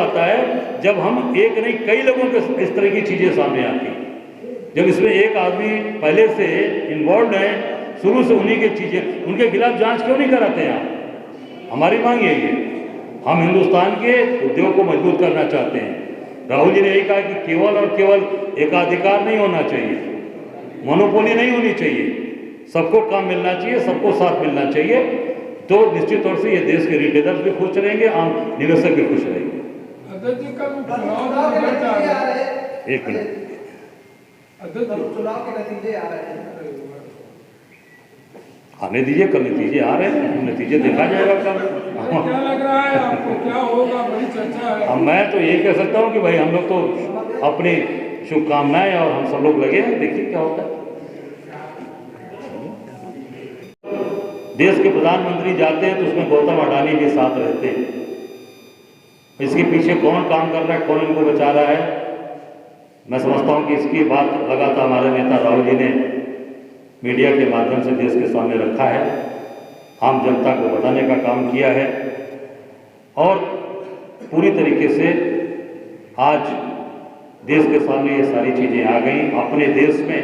आता है जब हम एक नहीं कई लोगों के इस तरह की चीज़ें सामने आती हैं। जब इसमें एक आदमी पहले से इन्वॉल्व है, शुरू से उन्हीं की चीज़ें, उनके खिलाफ जांच क्यों नहीं कराते हैं आप? हमारी मांग यही है। हम हिंदुस्तान के उद्योग को मजबूत करना चाहते हैं। राहुल जी ने यही कहा कि केवल और केवल एकाधिकार नहीं होना चाहिए, मोनोपोली नहीं होनी चाहिए, सबको काम मिलना चाहिए, सबको साथ मिलना चाहिए। तो निश्चित तौर से ये देश के रिटेलर्स भी खुश रहेंगे, आम निवेशक भी खुश रहेंगे। एक मिनट, चुनाव के नतीजे आ रहे हैं, आने दीजिए, कल नतीजे आ रहे हैं, नतीजे देखा जाएगा कल। क्या लग रहा है आपको, क्या होगा? बड़ी चर्चा है। मैं तो यही कह सकता हूँ कि भाई हम लोग तो अपनी शुभकामनाएं और हम सब लोग लगे हैं, देखिए क्या होता है। देश के प्रधानमंत्री जाते हैं तो उसमें गौतम अडानी भी साथ रहते हैं। इसके पीछे कौन काम कर रहा है, कौन इनको बचा रहा है, मैं समझता हूँ कि इसकी बात लगातार हमारे नेता राहुल जी ने मीडिया के माध्यम से देश के सामने रखा है, आम जनता को बताने का काम किया है। और पूरी तरीके से आज देश के सामने ये सारी चीज़ें आ गई। अपने देश में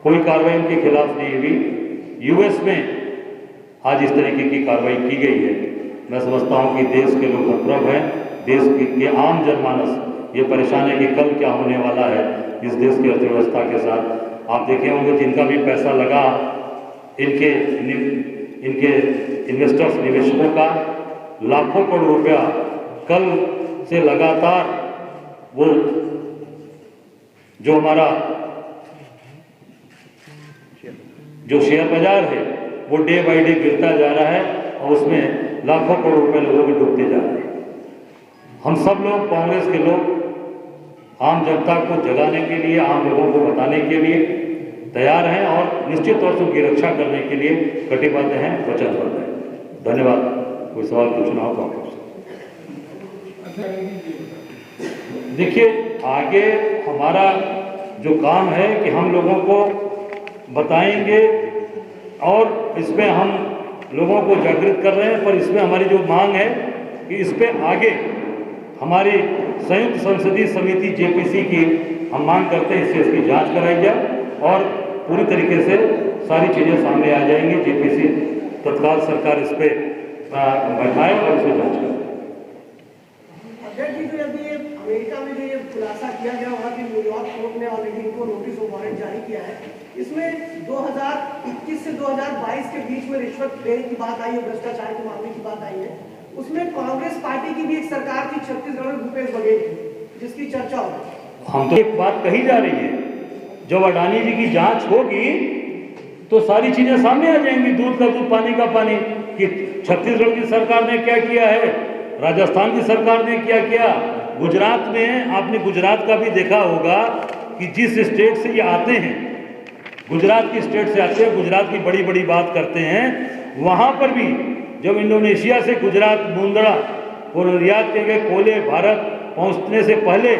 कोई कार्रवाई उनके खिलाफ नहीं हुई, यूएस में आज इस तरीके की कार्रवाई की गई है। मैं समझता हूँ कि देश के लोग हतप्रभ हैं, देश के आम जनमानस ये परेशान है कि कल क्या होने वाला है इस देश की अर्थव्यवस्था के साथ। आप देखे होंगे जिनका भी पैसा लगा, इनके इन्वेस्टर्स, निवेशकों का लाखों करोड़ रुपया कल से लगातार वो जो हमारा जो शेयर बाजार है वो डे बाई डे गिरता जा रहा है और उसमें लाखों करोड़ रुपए लोगों के डूबते जा रहे हैं। हम सब लोग, कांग्रेस के लोग, आम जनता को जगाने के लिए, आम लोगों को बताने के लिए तैयार हैं और निश्चित तौर से उनकी रक्षा करने के लिए कटिबद्ध हैं, वचनबद्ध हैं। धन्यवाद। कोई सवाल पूछना हो तो आप पूछ सकते। देखिए, आगे हमारा जो काम है कि हम लोगों को बताएंगे और इसमें हम लोगों को जागृत कर रहे हैं, पर इसमें हमारी जो मांग है कि इस पे आगे हमारी संयुक्त संसदीय समिति जेपीसी की हम मांग करते हैं इससे इसकी जांच कराई जाए और पूरी तरीके से सारी चीज़ें सामने आ जाएंगी। जेपीसी तत्काल सरकार इस पे बैठाए और इसे जांच करे। अध्यक्ष जी, जो अभी अमेरिका में जो ये खुलासा किया गया, वहाँ की न्यूयॉर्क कोर्ट ने ऑलरेडी इनको नोटिस ऑफ वारंट जारी किया है। इसमें 2021 से 2022 के बीच में रिश्वत लेने की बात आई है, भ्रष्टाचार के मामले की बात आई है। उसमें कांग्रेस पार्टी की भी एक सरकार थी छत्तीसगढ़ में, भूपेश बघेल की, जिसकी चर्चा हो। हम तो एक बात कही जा रही है, जब अडानी जी की जांच होगी तो सारी चीजें सामने आ जाएंगी, दूध का दूध पानी का पानी, कि छत्तीसगढ़ की सरकार ने क्या किया है, राजस्थान की सरकार ने क्या किया, गुजरात में आपने गुजरात का भी देखा होगा कि जिस स्टेट से ये आते हैं, गुजरात की स्टेट से आते हैं, गुजरात की बड़ी बड़ी बात करते हैं, वहाँ पर भी जब इंडोनेशिया से गुजरात मुंद्रा और निर्यात किए गए कोयले भारत पहुँचने से पहले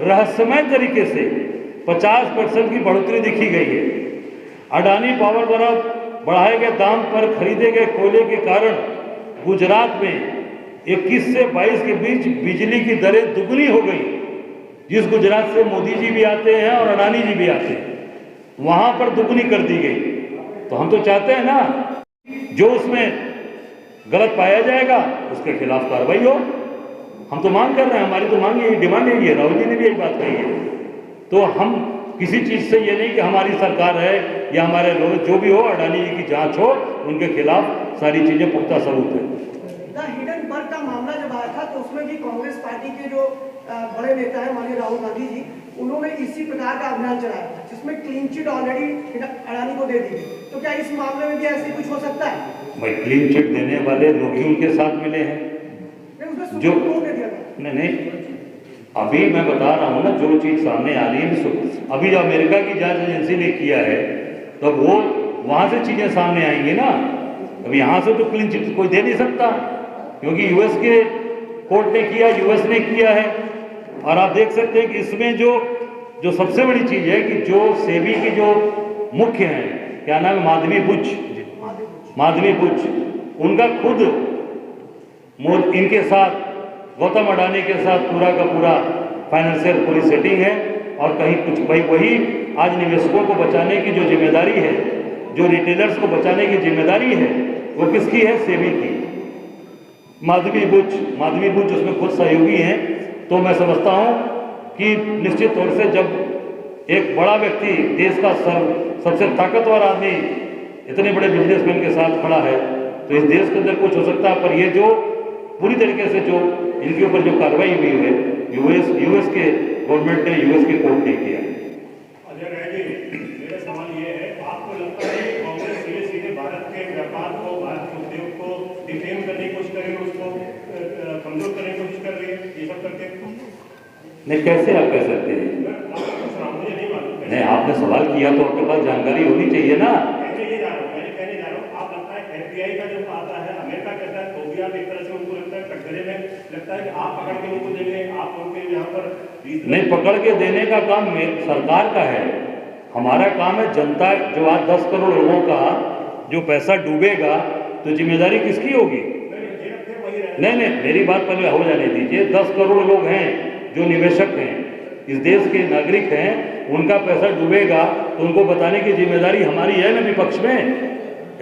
रहस्यमय तरीके से 50% की बढ़ोतरी दिखी गई है। अडानी पावर द्वारा बढ़ाए गए दाम पर खरीदे गए कोयले के कारण गुजरात में 21 से 22 के बीच बिजली की दरें दुगनी हो गई। जिस गुजरात से मोदी जी भी आते हैं और अडानी जी भी आते हैं, वहाँ पर दुगनी कर दी गई। तो हम तो चाहते हैं ना, जो उसमें गलत पाया जाएगा उसके खिलाफ कार्रवाई हो। हम तो मांग कर रहे हैं, हमारी तो मांग यही, डिमांड यही है, राहुल जी ने भी यही बात कही है। तो हम किसी चीज़ से ये नहीं कि हमारी सरकार है या हमारे लोग, जो भी हो, अडानी जी की जांच हो, उनके खिलाफ सारी चीज़ें पुख्ता सबूत है। हिडनबर्ग का मामला जब आया था तो उसमें भी कांग्रेस पार्टी के जो बड़े नेता हैं माननीय राहुल गांधी जी, उन्होंने इसी प्रकार का अभियान चलाया था जिसमें क्लीन चिट ऑलरेडी अडानी को दे दी गई। तो क्या इस मामले में भी ऐसे कुछ हो सकता है? भाई, क्लीन चिट देने वाले लोग ही उनके साथ मिले हैं। जो नहीं, अभी मैं बता रहा हूँ ना, जो चीज़ सामने आ रही है, अभी जो अमेरिका की जांच एजेंसी ने किया है तो वो वहाँ से चीज़ें सामने आएंगी ना। अभी यहाँ से तो क्लीन चिट कोई दे नहीं सकता, क्योंकि यूएस के कोर्ट ने किया, यूएस ने किया है। और आप देख सकते हैं कि इसमें जो सबसे बड़ी चीज़ है कि जो सेबी की जो मुख्य हैं, क्या नाम है, माधवी बुच, उनका खुद इनके साथ गौतम अडानी के साथ पूरा का पूरा फाइनेंशियल पूरी सेटिंग है, और कहीं कुछ वही आज निवेशकों को बचाने की जो जिम्मेदारी है, जो रिटेलर्स को बचाने की जिम्मेदारी है, वो किसकी है? सेबी की। माधवी बुच उसमें खुद सहयोगी हैं। तो मैं समझता हूँ कि निश्चित तौर से जब एक बड़ा व्यक्ति, देश का सबसे ताकतवर आदमी इतने बड़े बिजनेसमैन के साथ खड़ा है, तो इस देश के अंदर कुछ हो सकता है। पर ये जो पूरी तरीके से जो इनके ऊपर जो कार्रवाई हुई है, यूएस के गवर्नमेंट ने, यूएस के कोर्ट ने किया है। अजय राय जी, मेरा सवाल ये है, आपको लगता है कि कांग्रेस सीधे सीधे भारत के व्यापार को, भारत के उद्योग को डिफेम करने की कोशिश कर रही है, उसको कमजोर करने की कोशिश कर रही है, ये सब करके? नहीं, कैसे आप कह सकते हैं? मुझे नहीं मालूम। नहीं, आपने सवाल किया तो आपके पास जानकारी होनी चाहिए ना। कहने जा रहा हूँ, आप लगता है FBI का जो आता है, अमेरिका कहता है, तो भी आप एक तरह से उनको लगता है कटघरे में लगता है कि आप पकड़ के उनको देंगे, आप उनके यहाँ पर नहीं, पकड़ के देने का काम सरकार का है। हमारा काम है जनता, जो आज 10 करोड़ लोगों का जो पैसा डूबेगा, तो जिम्मेदारी किसकी होगी? नहीं, मेरी बात पहले हो जाने दीजिए। 10 करोड़ लोग हैं जो निवेशक हैं, इस देश के नागरिक हैं, उनका पैसा डूबेगा तो उनको बताने की जिम्मेदारी हमारी है ना। विपक्ष में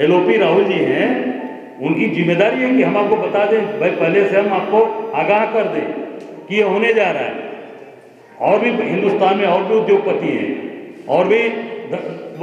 LOP राहुल जी हैं, उनकी जिम्मेदारी है कि हम आपको बता दें, भाई पहले से हम आपको आगाह कर दें कि ये होने जा रहा है। और भी हिंदुस्तान में और भी उद्योगपति हैं, और भी